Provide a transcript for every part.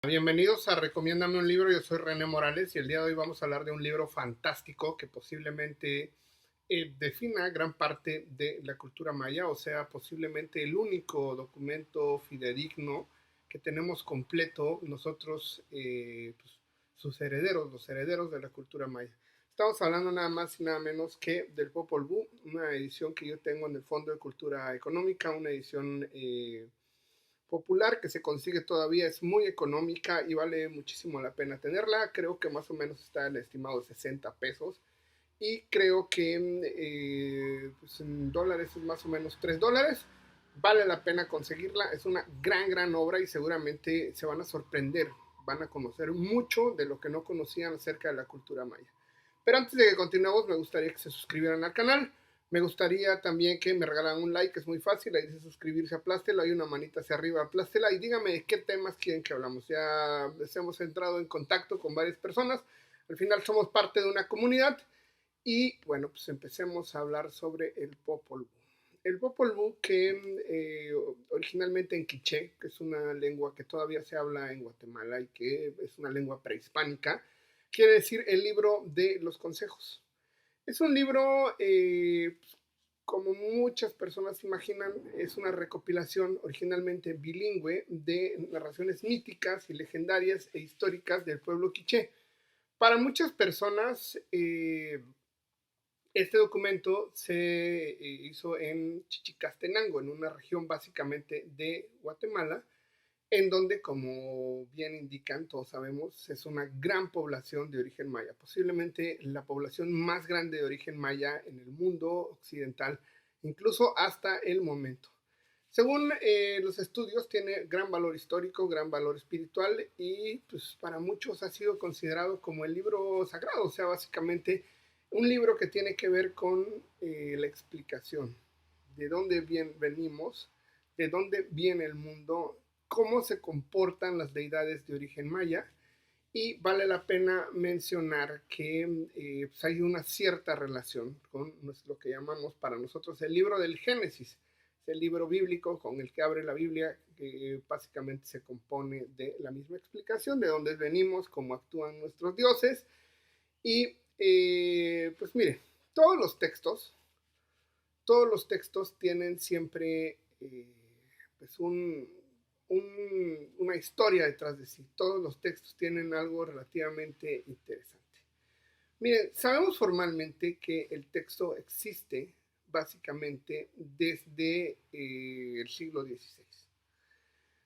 Bienvenidos a Recomiéndame un libro, yo soy René Morales y el día de hoy vamos a hablar de un libro fantástico que posiblemente defina gran parte de la cultura maya, o sea, posiblemente el único documento fidedigno que tenemos completo nosotros, pues, sus herederos, los herederos de la cultura maya. Estamos hablando nada más y nada menos que del Popol Vuh, una edición que yo tengo en el Fondo de Cultura Económica, una edición popular que se consigue todavía, es muy económica y vale muchísimo la pena tenerla. Creo que más o menos está el estimado de 60 pesos y creo que pues en dólares es más o menos $3. Vale la pena conseguirla, es una gran obra y seguramente se van a sorprender, van a conocer mucho de lo que no conocían acerca de la cultura maya. Pero antes de que continuemos, me gustaría que se suscribieran al canal. Me gustaría también que me regalaran un like, es muy fácil, ahí dice suscribirse, aplástelo, hay una manita hacia arriba, aplástela y dígame de qué temas quieren que hablamos. Ya hemos entrado en contacto con varias personas, al final somos parte de una comunidad y bueno, pues empecemos a hablar sobre el Popol Vuh. El Popol Vuh que originalmente en quiché, que es una lengua que todavía se habla en Guatemala y que es una lengua prehispánica, quiere decir el libro de los consejos. Es un libro, como muchas personas imaginan, es una recopilación originalmente bilingüe de narraciones míticas y legendarias e históricas del pueblo quiché. Para muchas personas, este documento se hizo en Chichicastenango, en una región básicamente de Guatemala, en donde, como bien indican, todos sabemos, es una gran población de origen maya, posiblemente la población más grande de origen maya en el mundo occidental, incluso hasta el momento. Según los estudios, tiene gran valor histórico, gran valor espiritual y pues para muchos ha sido considerado como el libro sagrado, o sea, básicamente un libro que tiene que ver con la explicación de dónde venimos, de dónde viene el mundo, cómo se comportan las deidades de origen maya y vale la pena mencionar que pues hay una cierta relación con lo que llamamos para nosotros el libro del Génesis, es el libro bíblico con el que abre la Biblia, que básicamente se compone de la misma explicación de dónde venimos, cómo actúan nuestros dioses y pues mire, todos los textos tienen siempre pues una historia detrás de sí. Todos los textos tienen algo relativamente interesante. Miren, sabemos formalmente que el texto existe básicamente desde el siglo XVI.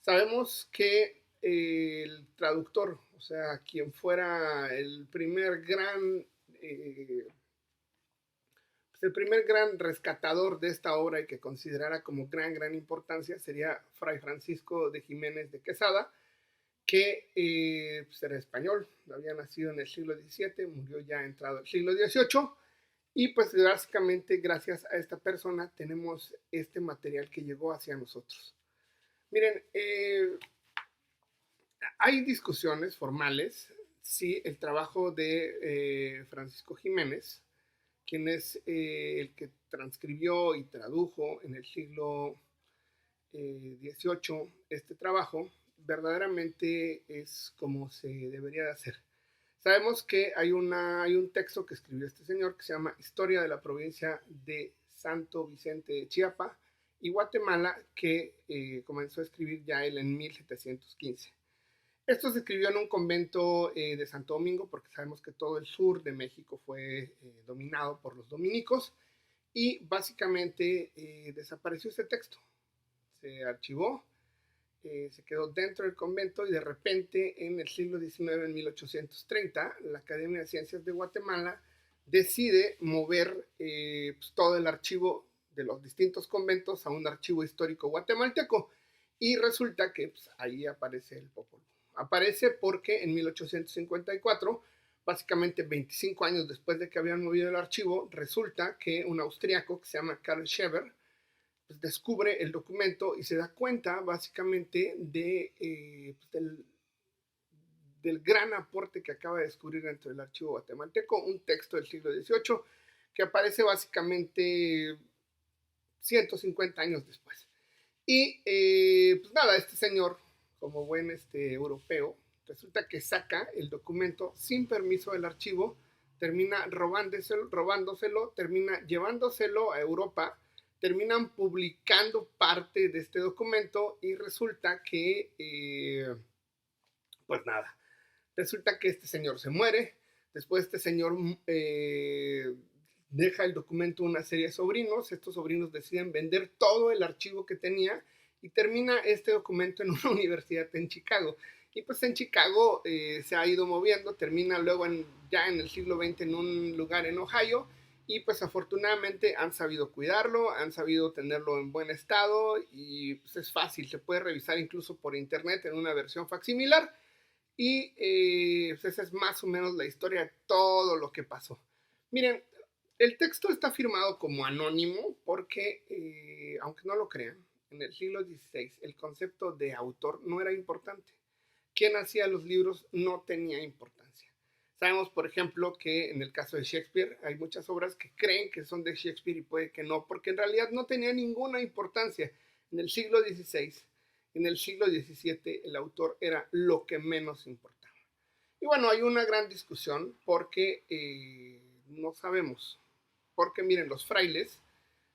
Sabemos que el traductor, o sea, quien fuera eh, el primer gran rescatador de esta obra y que considerara como gran importancia sería Fray Francisco de Jiménez de Quesada, que pues era español, había nacido en el siglo XVII, murió ya entrado el siglo XVIII, y pues básicamente gracias a esta persona tenemos este material que llegó hacia nosotros. Miren, hay discusiones formales si el trabajo de Francisco Jiménez, quien es el que transcribió y tradujo en el siglo XVIII este trabajo, verdaderamente es como se debería de hacer. Sabemos que hay un texto que escribió este señor que se llama Historia de la provincia de Santo Vicente de Chiapa y Guatemala, que comenzó a escribir ya él en 1715. Esto se escribió en un convento de Santo Domingo, porque sabemos que todo el sur de México fue dominado por los dominicos, y básicamente desapareció este texto. Se archivó, se quedó dentro del convento y de repente en el siglo XIX, en 1830, la Academia de Ciencias de Guatemala decide mover pues, todo el archivo de los distintos conventos a un archivo histórico guatemalteco y resulta que pues, ahí aparece el Popol Vuh. Aparece porque en 1854, básicamente 25 años después de que habían movido el archivo, resulta que un austriaco que se llama Karl Scheber pues, descubre el documento y se da cuenta básicamente pues, del gran aporte que acaba de descubrir dentro del archivo guatemalteco, un texto del siglo XVIII que aparece básicamente 150 años después. Y pues nada, este señor, como buen europeo, resulta que saca el documento sin permiso del archivo, termina robándoselo, termina llevándoselo a Europa, terminan publicando parte de este documento y resulta que, pues nada, resulta que este señor se muere, después este señor deja el documento a una serie de sobrinos, estos sobrinos deciden vender todo el archivo que tenía y termina este documento en una universidad en Chicago. Y pues en Chicago se ha ido moviendo, termina luego ya en el siglo XX en un lugar en Ohio y pues afortunadamente han sabido cuidarlo, han sabido tenerlo en buen estado y pues es fácil, se puede revisar incluso por internet en una versión facsimilar y pues esa es más o menos la historia de todo lo que pasó. Miren, el texto está firmado como anónimo porque, aunque no lo crean, en el siglo XVI el concepto de autor no era importante. Quien hacía los libros no tenía importancia. Sabemos, por ejemplo, que en el caso de Shakespeare hay muchas obras que creen que son de Shakespeare y puede que no, porque en realidad no tenía ninguna importancia. En el siglo XVI, en el siglo XVII, el autor era lo que menos importaba. Y bueno, hay una gran discusión porque no sabemos. Porque miren, los frailes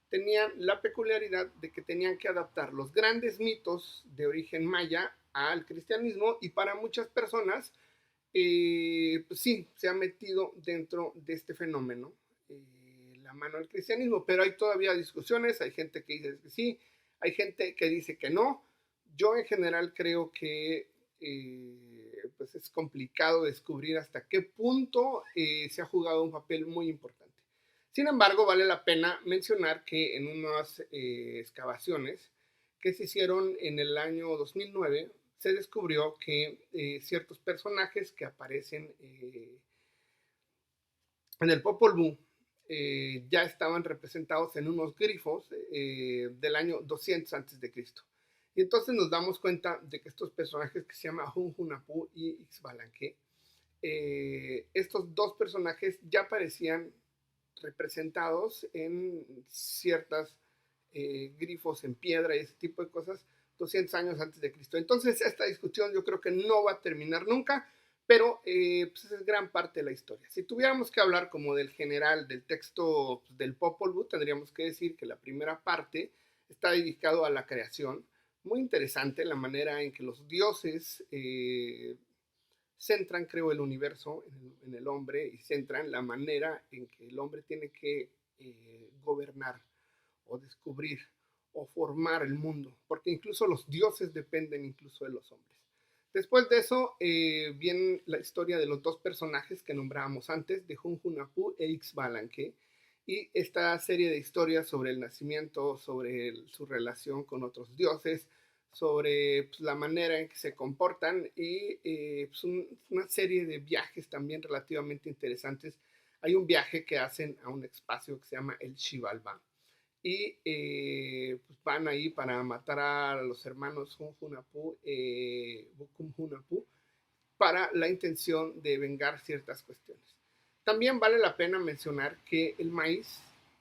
tenían la peculiaridad de que tenían que adaptar los grandes mitos de origen maya al cristianismo y para muchas personas, pues sí, se ha metido dentro de este fenómeno la mano del cristianismo, pero hay todavía discusiones, hay gente que dice que sí, hay gente que dice que no. Yo en general creo que pues es complicado descubrir hasta qué punto se ha jugado un papel muy importante. Sin embargo, vale la pena mencionar que en unas excavaciones que se hicieron en el año 2009, se descubrió que ciertos personajes que aparecen en el Popol Vuh ya estaban representados en unos grifos del año 200 antes de Cristo. Y entonces nos damos cuenta de que estos personajes que se llaman Hunhunapú y Ixbalanque, estos dos personajes ya aparecían representados en ciertas grifos en piedra y ese tipo de cosas 200 años antes de Cristo. Entonces esta discusión yo creo que no va a terminar nunca, pero pues es gran parte de la historia. Si tuviéramos que hablar como del general del texto del Popol Vuh, tendríamos que decir que la primera parte está dedicado a la creación. Muy interesante la manera en que los dioses centran, creo, el universo en el hombre y centran la manera en que el hombre tiene que gobernar o descubrir o formar el mundo, porque incluso los dioses dependen incluso de los hombres. Después de eso viene la historia de los dos personajes que nombrábamos antes, de Hunhunapú e Ixbalanque, y esta serie de historias sobre el nacimiento, sobre su relación con otros dioses, sobre pues, la manera en que se comportan y pues, una serie de viajes también relativamente interesantes. Hay un viaje que hacen a un espacio que se llama el Xibalbá y pues van ahí para matar a los hermanos Hunhunapú, Bukumhunapú, para la intención de vengar ciertas cuestiones. También vale la pena mencionar que el maíz,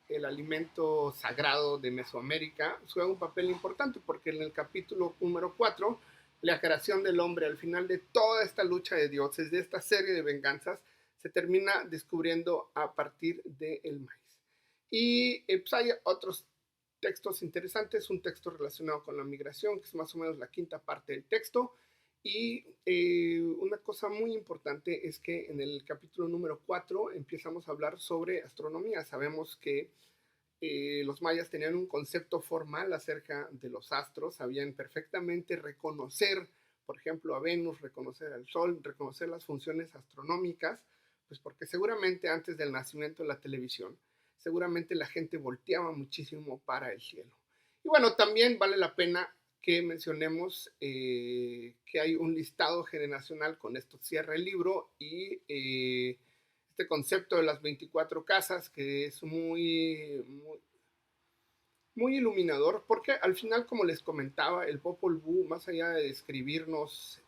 el alimento sagrado de Mesoamérica, juega un papel importante porque en el capítulo número 4, la creación del hombre, al final de toda esta lucha de dioses, de esta serie de venganzas, se termina descubriendo a partir del maíz. Y pues hay otros textos interesantes, un texto relacionado con la migración, que es más o menos la quinta parte del texto. Y una cosa muy importante es que en el capítulo número 4 empezamos a hablar sobre astronomía. Sabemos que los mayas tenían un concepto formal acerca de los astros, sabían perfectamente reconocer, por ejemplo, a Venus, reconocer al Sol, reconocer las funciones astronómicas, pues porque seguramente antes del nacimiento de la televisión, seguramente la gente volteaba muchísimo para el cielo. Y bueno, también vale la pena que mencionemos que hay un listado generacional, con esto cierra el libro, y este concepto de las 24 casas, que es muy iluminador, porque al final, como les comentaba, el Popol Vuh, más allá de describirnos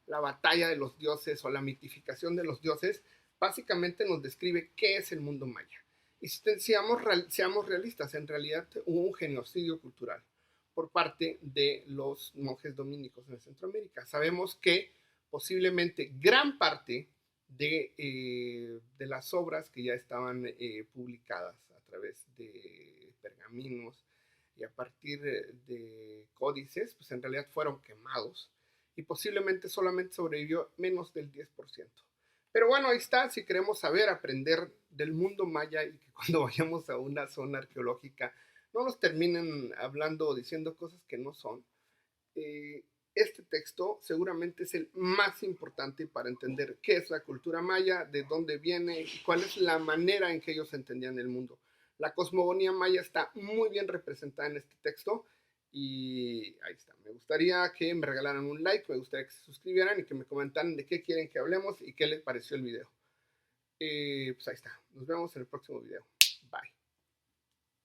la batalla de los dioses o la mitificación de los dioses, básicamente nos describe qué es el mundo maya. Y si seamos realistas, en realidad hubo un genocidio cultural. por parte de los monjes dominicos en Centroamérica. Sabemos que posiblemente gran parte de las obras que ya estaban publicadas a través de pergaminos y a partir de códices, pues en realidad fueron quemados y posiblemente solamente sobrevivió menos del 10%. Pero bueno, ahí está, si queremos saber, aprender del mundo maya y que cuando vayamos a una zona arqueológica no nos terminen hablando o diciendo cosas que no son. Eh, este texto seguramente es el más importante para entender qué es la cultura maya, de dónde viene y cuál es la manera en que ellos entendían el mundo. La cosmogonía maya está muy bien representada en este texto y ahí está. Me gustaría que me regalaran un like, me gustaría que se suscribieran y que me comentaran de qué quieren que hablemos y qué les pareció el video. Pues ahí está. Nos vemos en el próximo video.